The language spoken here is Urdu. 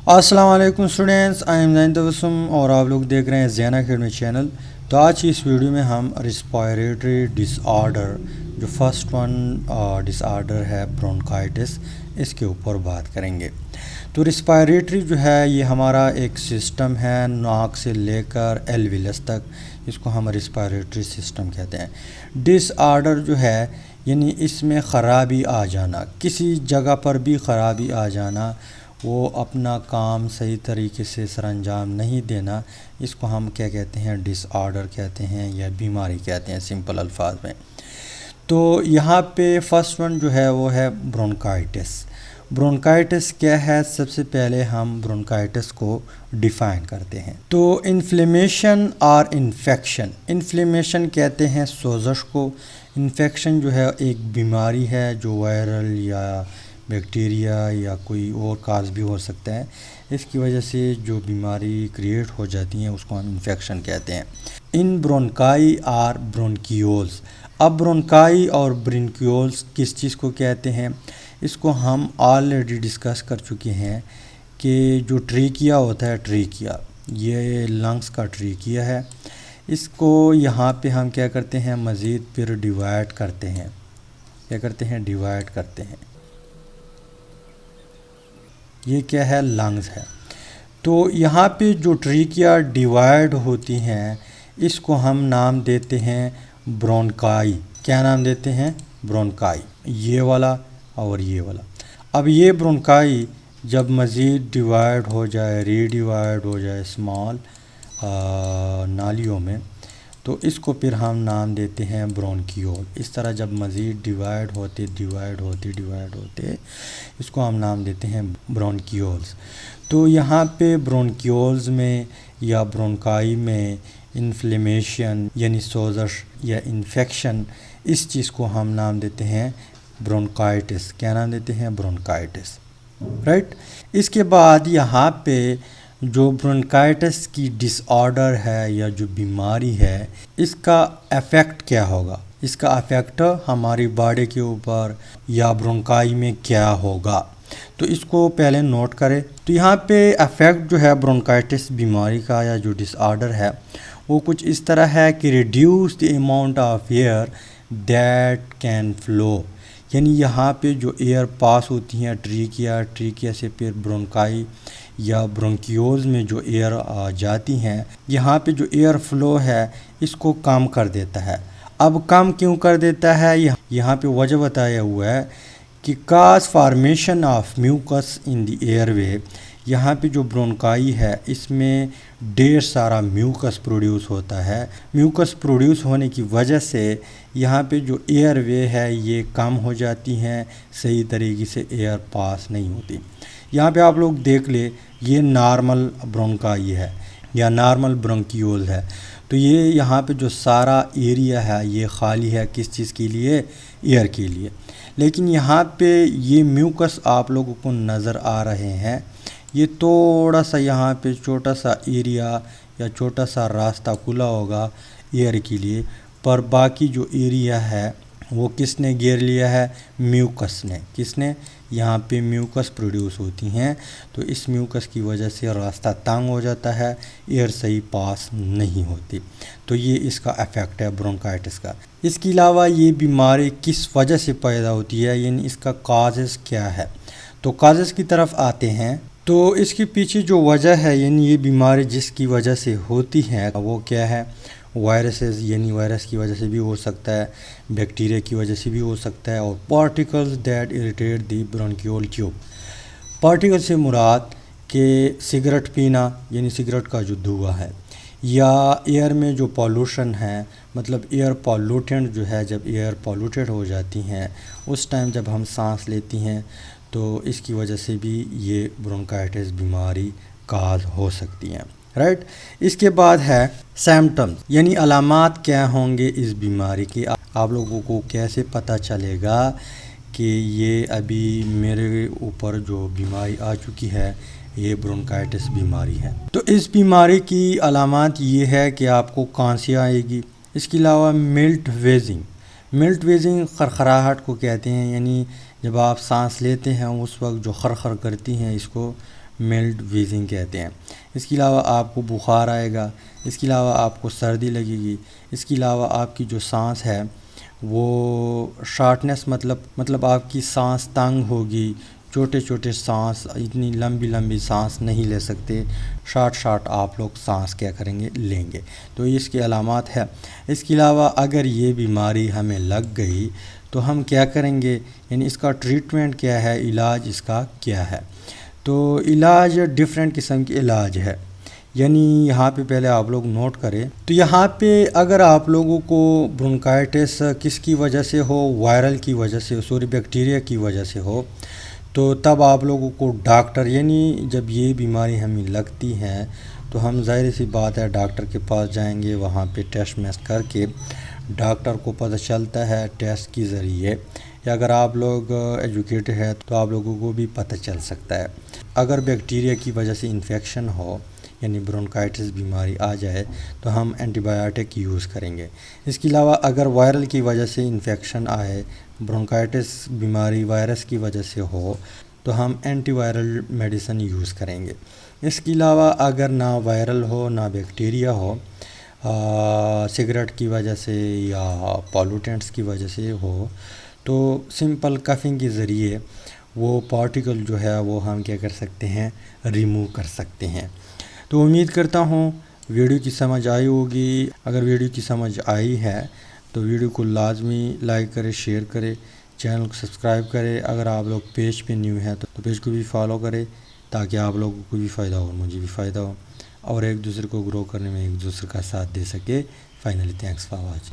السلام علیکم اسٹوڈینٹس، آئی ایم زین تبسم اور آپ لوگ دیکھ رہے ہیں زین اکیڈمی چینل۔ تو آج کی اس ویڈیو میں ہم ریسپائریٹری ڈس آرڈر جو فرسٹ ون ڈس آرڈر ہے برونکائٹس، اس کے اوپر بات کریں گے۔ تو ریسپائریٹری جو ہے یہ ہمارا ایک سسٹم ہے، ناک سے لے کر ایلویلس تک، اس کو ہم ریسپائریٹری سسٹم کہتے ہیں۔ ڈس آرڈر جو ہے یعنی اس میں خرابی آ جانا، کسی جگہ پر بھی خرابی آ جانا، وہ اپنا کام صحیح طریقے سے سر انجام نہیں دینا، اس کو ہم کیا کہتے ہیں؟ ڈس آرڈر کہتے ہیں یا بیماری کہتے ہیں سمپل الفاظ میں۔ تو یہاں پہ فرسٹ ون جو ہے وہ ہے برونکائٹس۔ برونکائٹس کیا ہے؟ سب سے پہلے ہم برونکائٹس کو ڈیفائن کرتے ہیں۔ تو انفلیمیشن اور انفیکشن، انفلیمیشن کہتے ہیں سوزش کو، انفیکشن جو ہے ایک بیماری ہے جو وائرل یا بیکٹیریا یا کوئی اور کاز بھی ہو سکتا ہے، اس کی وجہ سے جو بیماری کریٹ ہو جاتی ہیں اس کو ہم انفیکشن کہتے ہیں۔ ان برونکائی اور برونکیولز، اب برونکائی اور برونکیولز کس چیز کو کہتے ہیں؟ اس کو ہم آلریڈی ڈسکس کر چکے ہیں کہ جو ٹریکیا ہوتا ہے، ٹریکیا یہ لنگس کا ٹریکیا ہے، اس کو یہاں پہ ہم کیا کرتے ہیں؟ مزید پھر ڈیوائڈ کرتے ہیں، کیا کرتے ہیں؟ ڈیوائڈ کرتے ہیں۔ یہ کیا ہے؟ لنگز ہے۔ تو یہاں پہ جو ٹریکیا ڈیوائڈ ہوتی ہیں اس کو ہم نام دیتے ہیں برونکائی۔ کیا نام دیتے ہیں؟ برونکائی، یہ والا اور یہ والا۔ اب یہ برونکائی جب مزید ڈیوائڈ ہو جائے، ری ڈیوائڈ ہو جائے اسمال نالیوں میں، تو اس کو پھر ہم نام دیتے ہیں برونکیول۔ اس طرح جب مزید ڈیوائڈ ہوتے اس کو ہم نام دیتے ہیں برونکیولز۔ تو یہاں پہ برونکیولز میں یا برونکائی میں انفلیمیشن یعنی سوزش یا انفیکشن، اس چیز کو ہم نام دیتے ہیں برونکائٹس۔ کیا نام دیتے ہیں؟ Bronchitis, right. اس کے بعد یہاں پہ جو برونکائٹس کی ڈس آرڈر ہے یا جو بیماری ہے، اس کا ایفیکٹ کیا ہوگا؟ اس کا ایفیکٹ ہماری باڈی کے اوپر یا برونکائی میں کیا ہوگا؟ تو اس کو پہلے نوٹ کریں۔ تو یہاں پہ ایفیکٹ جو ہے برونکائٹس بیماری کا یا جو ڈس آرڈر ہے وہ کچھ اس طرح ہے کہ reduce the amount of air that can flow, یعنی یہاں پہ جو ایئر پاس ہوتی ہیں ٹریکیا سے پھر برونکائی یا برونکیولز میں جو ایئر جاتی ہیں، یہاں پہ جو ایئر فلو ہے اس کو کم کر دیتا ہے۔ اب کم کیوں کر دیتا ہے؟ یہاں پہ وجہ بتایا ہوا ہے کہ cause formation of mucus in the airway, یہاں پہ جو برونکائی ہے اس میں ڈھیر سارا میوکس پروڈیوس ہوتا ہے۔ میوکس پروڈیوس ہونے کی وجہ سے یہاں پہ جو ایئر وے ہے یہ کم ہو جاتی ہیں، صحیح طریقے سے ایئر پاس نہیں ہوتی۔ یہاں پہ آپ لوگ دیکھ لیں، یہ نارمل برونکائی ہے یا نارمل برونکیول ہے، تو یہ یہاں پہ جو سارا ایریا ہے یہ خالی ہے، کس چیز کے لیے؟ ایئر کے لیے۔ لیکن یہاں پہ یہ میوکس آپ لوگوں کو نظر آ رہے ہیں، یہ تھوڑا سا یہاں پہ چھوٹا سا ایریا یا چھوٹا سا راستہ کھلا ہوگا ایئر کے لیے، پر باقی جو ایریا ہے وہ کس نے گھیر لیا ہے؟ میوکس نے۔ کس نے؟ یہاں پہ میوکس پروڈیوس ہوتی ہیں، تو اس میوکس کی وجہ سے راستہ تنگ ہو جاتا ہے، ایئر صحیح پاس نہیں ہوتی۔ تو یہ اس کا ایفیکٹ ہے برونکائٹس کا۔ اس کے علاوہ یہ بیماری کس وجہ سے پیدا ہوتی ہے، یعنی اس کا کازز کیا ہے؟ تو کازز کی طرف آتے ہیں۔ تو اس کے پیچھے جو وجہ ہے، یعنی یہ بیماری جس کی وجہ سے ہوتی ہے وہ کیا ہے؟ وائرسز، یعنی وائرس کی وجہ سے بھی ہو سکتا ہے، بیکٹیریا کی وجہ سے بھی ہو سکتا ہے، اور particles that irritate the bronchiole tube. Particle سے مراد کہ سگریٹ پینا، یعنی سگریٹ کا جو دھواں ہے، یا ایئر میں جو پالوشن ہے، مطلب ایئر پالوٹنٹ جو ہے، جب ایئر پالوٹیڈ ہو جاتی ہیں اس ٹائم جب ہم سانس لیتی ہیں تو اس کی وجہ سے بھی یہ برونکائٹس بیماری کاز ہو سکتی ہیں، رائٹ۔ اس کے بعد ہے سمپٹمز، یعنی علامات کیا ہوں گے اس بیماری کے۔ آپ لوگوں کو کیسے پتہ چلے گا کہ یہ ابھی میرے اوپر جو بیماری آ چکی ہے یہ برونکائٹس بیماری ہے؟ تو اس بیماری کی علامات یہ ہے کہ آپ کو کھانسی آئے گی۔ اس کے علاوہ ملٹ ویزنگ خرخراہٹ کو کہتے ہیں، یعنی جب آپ سانس لیتے ہیں اس وقت جو خرخر کرتی ہیں اس کو ملڈ ویزنگ کہتے ہیں۔ اس کے علاوہ آپ کو بخار آئے گا، اس کے علاوہ آپ کو سردی لگے گی، اس کے علاوہ آپ کی جو سانس ہے وہ شارٹنس مطلب آپ کی سانس تنگ ہوگی، چھوٹے چھوٹے سانس، اتنی لمبی لمبی سانس نہیں لے سکتے، شارٹ آپ لوگ سانس کیا کریں گے، لیں گے، تو اس کی علامات ہے۔ اس کے علاوہ اگر یہ بیماری ہمیں لگ گئی تو ہم کیا کریں گے، یعنی اس کا ٹریٹمنٹ کیا ہے، علاج اس کا کیا ہے؟ تو علاج ڈفرینٹ قسم کے علاج ہے، یعنی یہاں پہ پہلے آپ لوگ نوٹ کریں۔ تو یہاں پہ اگر آپ لوگوں کو برونکائٹس کس کی وجہ سے ہو، وائرل کی وجہ سے، بیکٹیریا کی وجہ سے ہو، تو تب آپ لوگوں کو ڈاکٹر، یعنی جب یہ بیماری ہمیں لگتی ہیں تو ہم ظاہر سی بات ہے ڈاکٹر کے پاس جائیں گے، وہاں پہ ٹیسٹ میسٹ کر کے ڈاکٹر کو پتہ چلتا ہے ٹیسٹ کے ذریعے، یا اگر آپ لوگ ایجوکیٹڈ ہے تو آپ لوگوں کو بھی پتہ چل سکتا ہے۔ اگر بیکٹیریا کی وجہ سے انفیکشن ہو، یعنی برونکائٹس بیماری آ جائے، تو ہم اینٹی بایوٹک یوز کریں گے۔ اس کے علاوہ اگر وائرل کی وجہ سے انفیکشن آئے، برونکائٹس بیماری وائرس کی وجہ سے ہو، تو ہم اینٹی وائرل میڈیسن یوز کریں گے۔ اس کے علاوہ اگر نہ وائرل ہو نہ بیکٹیریا ہو، سگریٹ کی وجہ سے یا پالوٹنٹس کی وجہ سے ہو، تو سمپل کفنگ کے ذریعے وہ پارٹیکل جو ہے وہ ہم کیا کر سکتے ہیں، ریموو کر سکتے ہیں۔ تو امید کرتا ہوں ویڈیو کی سمجھ آئی ہوگی۔ اگر ویڈیو کی سمجھ آئی ہے تو ویڈیو کو لازمی لائک کرے، شیئر کرے، چینل کو سبسکرائب کرے۔ اگر آپ لوگ پیج پہ نیو ہیں تو پیج کو بھی فالو کرے، تاکہ آپ لوگوں کو بھی فائدہ ہو اور مجھے بھی فائدہ ہو، اور ایک دوسرے کو گرو کرنے میں ایک دوسرے کا ساتھ دے سکے۔ Finally thanks for watching.